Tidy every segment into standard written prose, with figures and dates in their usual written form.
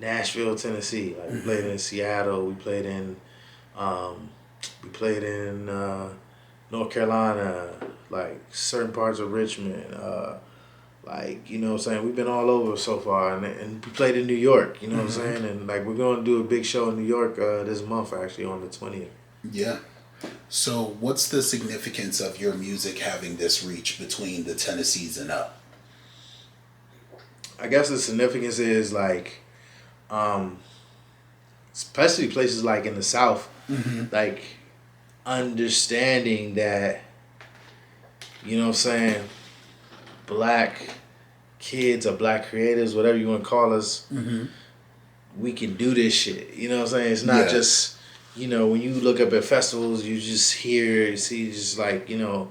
Nashville, Tennessee. Like we played in Seattle. We played in North Carolina. Like certain parts of Richmond. Like, you know what I'm saying? We've been all over so far. And we played in New York, you know what I'm saying? And like we're going to do a big show in New York this month, actually, on the 20th. Yeah. So what's the significance of your music having this reach between the Tennessees and up? I guess the significance is like, especially places like in the South, like understanding that, you know what I'm saying, black kids or black creators, whatever you want to call us, we can do this shit. You know what I'm saying? It's not just, you know, when you look up at festivals, you just see just like, you know,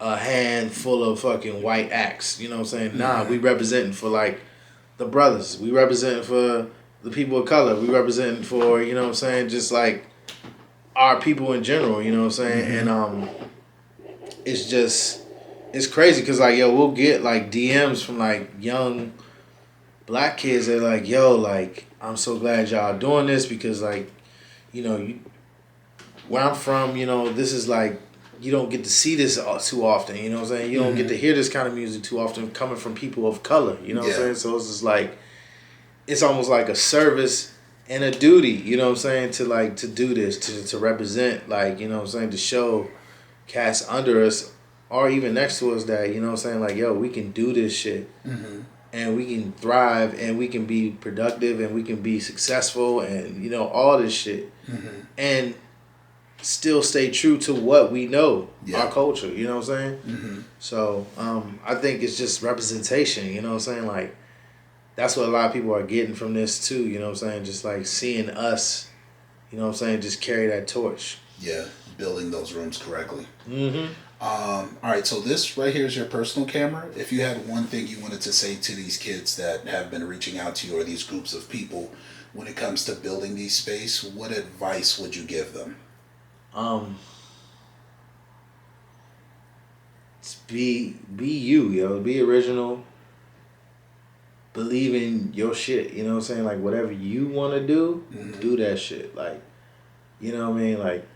a handful of fucking white acts. You know what I'm saying? Nah, we representing for like the brothers. We representing for the people of color. We representing for, you know what I'm saying, just like our people in general. You know what I'm saying? And it's just, it's crazy because like, yo, we'll get like DMs from like young black kids. They're like, yo, like, I'm so glad y'all doing this because like, you know, where I'm from, you know, this is like, you don't get to see this too often, you know what I'm saying? You don't get to hear this kind of music too often coming from people of color, you know what I'm saying? So it's just like, it's almost like a service and a duty, you know what I'm saying, to do this, to represent, like, you know what I'm saying, to show cats under us or even next to us that, you know what I'm saying, like, yo, we can do this shit. And we can thrive and we can be productive and we can be successful and, you know, all this shit. And still stay true to what we know, our culture, you know what I'm saying? So I think it's just representation, you know what I'm saying? Like, that's what a lot of people are getting from this too, you know what I'm saying? Just like seeing us, you know what I'm saying, just carry that torch. Yeah, building those rooms correctly. All right, so this right here is your personal camera. If you had one thing you wanted to say to these kids that have been reaching out to you or these groups of people when it comes to building these space, what advice would you give them? Be you, yo. Be original. Believe in your shit, you know what I'm saying? Like, whatever you want to do, do that shit. Like, you know what I mean? Like,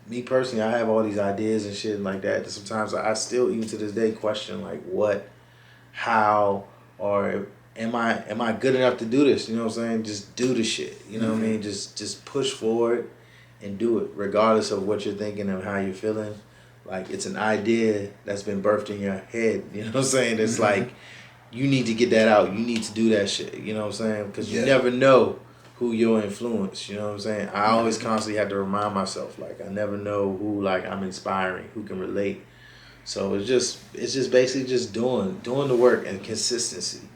me personally, I have all these ideas and shit like that sometimes I still, even to this day, question like what, how, or am I good enough to do this? You know what I'm saying? Just do the shit. You know what I mean? Just push forward and do it, regardless of what you're thinking and how you're feeling. Like, it's an idea that's been birthed in your head. You know what I'm saying? It's like, you need to get that out. You need to do that shit. You know what I'm saying? Because you never know who you'll influence, you know what I'm saying? I always constantly have to remind myself, like, I never know who, like, I'm inspiring, who can relate. So it's just basically just doing the work and consistency.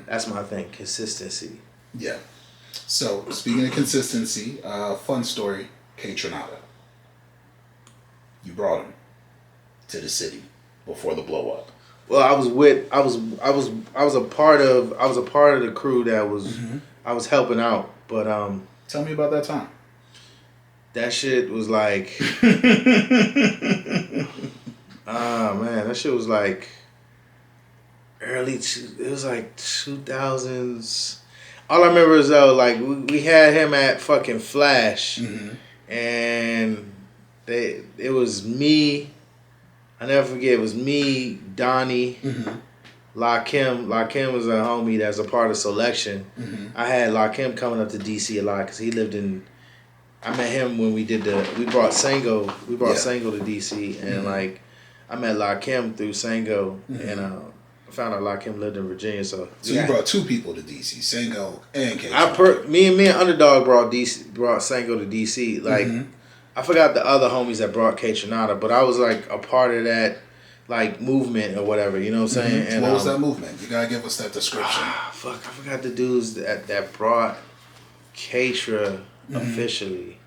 That's my thing, consistency. Yeah. So speaking of consistency, fun story, Kaytranada. You brought him to the city before the blow up. Well, I was a part of the crew that was I was helping out, but tell me about that time. That shit was like man, that shit was like it was like 2000s. All I remember is though, like we had him at fucking Flash, and it was me. I never forget. It was me, Donnie, Lakim. Lakim was a homie that's a part of Selection. I had Lakim coming up to DC a lot because he lived in. I met him when we brought Sango. We brought Sango to DC, and like I met Lakim through Sango, and I found out Lakim lived in Virginia. So you brought two people to DC, Sango and Kaytranada. Me and UnderDog brought Sango to DC. Like. I forgot the other homies that brought Kaytranada, but I was like a part of that like movement or whatever, you know what I'm saying? And what was that movement? You gotta give us that description. Fuck, I forgot the dudes that brought Kaytra officially.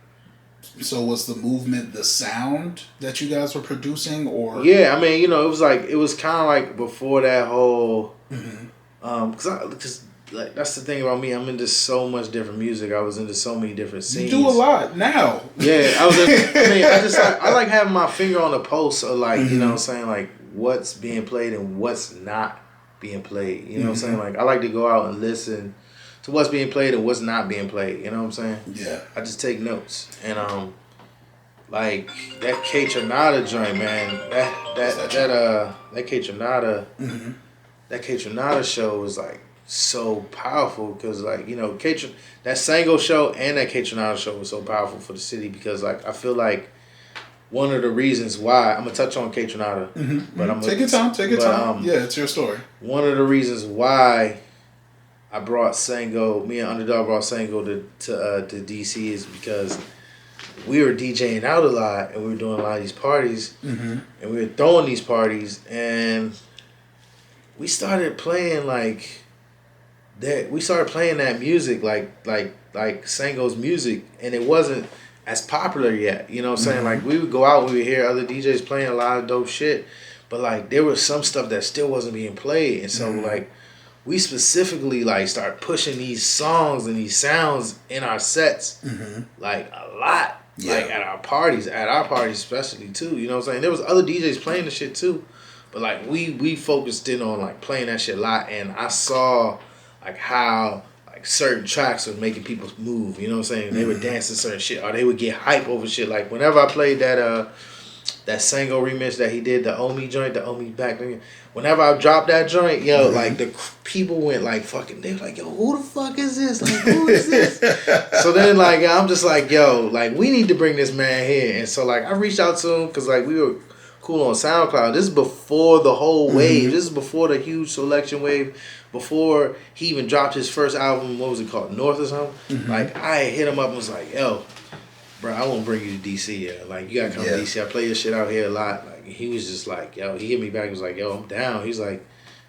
So was the movement the sound that you guys were producing, or? Yeah, I mean, you know, it was kind of like before that whole, because like that's the thing about me. I'm into so much different music. I was into so many different scenes. You do a lot now. Yeah, I like having my finger on the pulse of like, you know what I'm saying, like what's being played and what's not being played. You know what I'm saying? Like I like to go out and listen to what's being played and what's not being played. You know what I'm saying? Yeah. I just take notes. And like that Kaytranada joint, man. That Kaytranada that Kaytranada show was like so powerful because like, you know, that Sango show and that Kaytranada show was so powerful for the city because like I feel like one of the reasons why I'm gonna touch on Kaytranada, but I'm take your time. Yeah, it's your story. One of the reasons why I brought Sango, me and UnderDog brought Sango to DC is because we were DJing out a lot and we were doing a lot of these parties and we were throwing these parties and we started playing like that. We started playing that music like Sango's music, and it wasn't as popular yet. You know what I'm saying? Like we would go out, we would hear other DJs playing a lot of dope shit, but like there was some stuff that still wasn't being played, and so like we specifically like start pushing these songs and these sounds in our sets like a lot. Yeah. Like at our parties especially too. You know what I'm saying? There was other DJs playing the shit too. But like we focused in on like playing that shit a lot, and I saw like how like certain tracks was making people move. You know what I'm saying? They would dance to certain shit, or they would get hype over shit. Like whenever I played that Sango remix that he did, the Omi joint, the Omi back. Whenever I dropped that joint, yo, like the people went like fucking. They were like, yo, who the fuck is this? Like who is this? So then like I'm just like, yo, like we need to bring this man here, and so like I reached out to him because like we were cool on SoundCloud. This is before the whole wave. This is before the huge selection wave. Before he even dropped his first album. What was it called? North or something? Like I hit him up and was like, yo, bro, I want to bring you to DC. Yeah. Like you gotta come to DC. I play your shit out here a lot. Like he was just like, yo, he hit me back. He was like, yo, I'm down. He's like,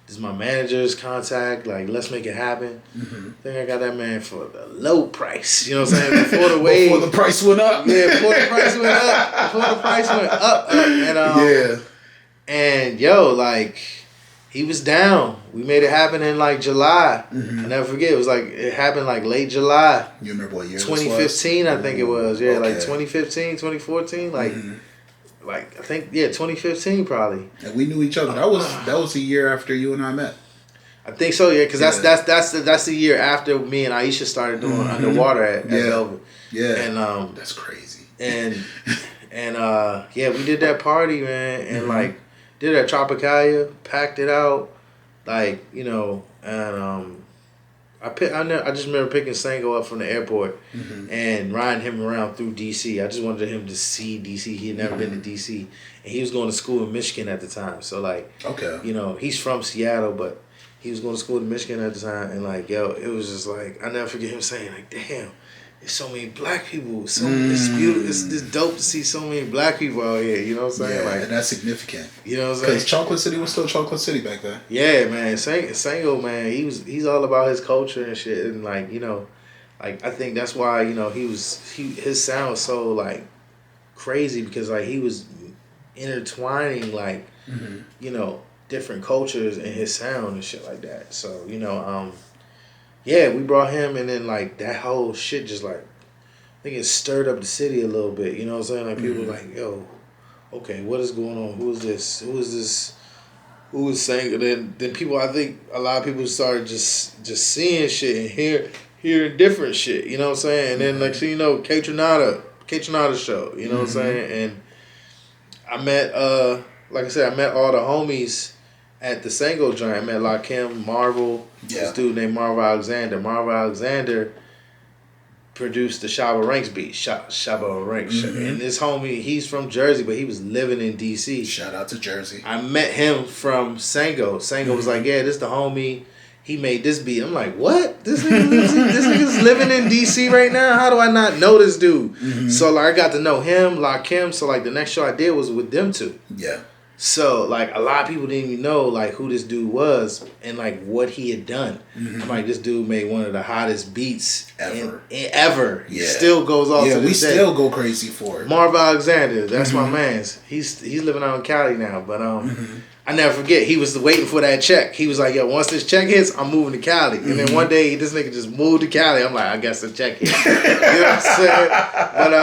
this is my manager's contact. Like, let's make it happen. I think I got that man for the low price. You know what I'm saying? Before the wave. Before the price went up. Yeah, before the price went up. Before the price went up. And yo, like, he was down. We made it happen in like July. I never forget. It was like, it happened like late July. You remember what year 2015, I think it was. Yeah, like 2015, 2014. Like I think 2015 probably. And we knew each other. That was a year after you and I met. I think so, yeah, because that's the year after me and Aisha started doing Underwater at Velvet. Yeah, and that's crazy. And we did that party, man, and like did that Tropicalia, packed it out, like you know, and I just remember picking Sango up from the airport and riding him around through DC. I just wanted him to see DC. He had never been to DC, and he was going to school in Michigan at the time. So like, you know, he's from Seattle, but he was going to school in Michigan at the time, and like, yo, it was just like I never forget him saying like, damn. There's so many black people. It's beautiful. It's dope to see so many black people out here. You know what I'm saying? Yeah, like, and that's significant. You know what I'm saying? Because Chocolate City was still Chocolate City back then. Yeah, man. Sango, man, he's all about his culture and shit. And like, you know, like I think that's why, you know, his sound was so like crazy because like he was intertwining like you know, different cultures in his sound and shit like that. So, you know, yeah, we brought him, and then like that whole shit just like I think it stirred up the city a little bit. You know what I'm saying? Like people were like, yo, okay, what is going on? Who is this? Who is saying? Then people, I think a lot of people started just seeing shit and hearing different shit. You know what I'm saying? And then like so you know, Kaytranada show. You know what I'm saying? And I met like I said, I met all the homies at the Sango joint. I met Lakim, Marvel, this dude named Marvel Alexander. Marvel Alexander produced the Shabba Ranks beat, Shabba Ranks. And this homie, he's from Jersey, but he was living in DC. Shout out to Jersey. I met him from Sango. Sango was like, yeah, this the homie. He made this beat. I'm like, what? This nigga's living in DC right now? How do I not know this dude? So like I got to know him, Lakim. So like the next show I did was with them two. Yeah. So, like, a lot of people didn't even know, like, who this dude was and, like, what he had done. I'm like, this dude made one of the hottest beats ever. Yeah. Still goes off to this day. We still go crazy for it. Marv Alexander, that's my man's. He's living out in Cali now, but I never forget, he was waiting for that check. He was like, yo, once this check hits, I'm moving to Cali. And then one day, this nigga just moved to Cali. I'm like, I guess the check hit. You know what I'm saying? But,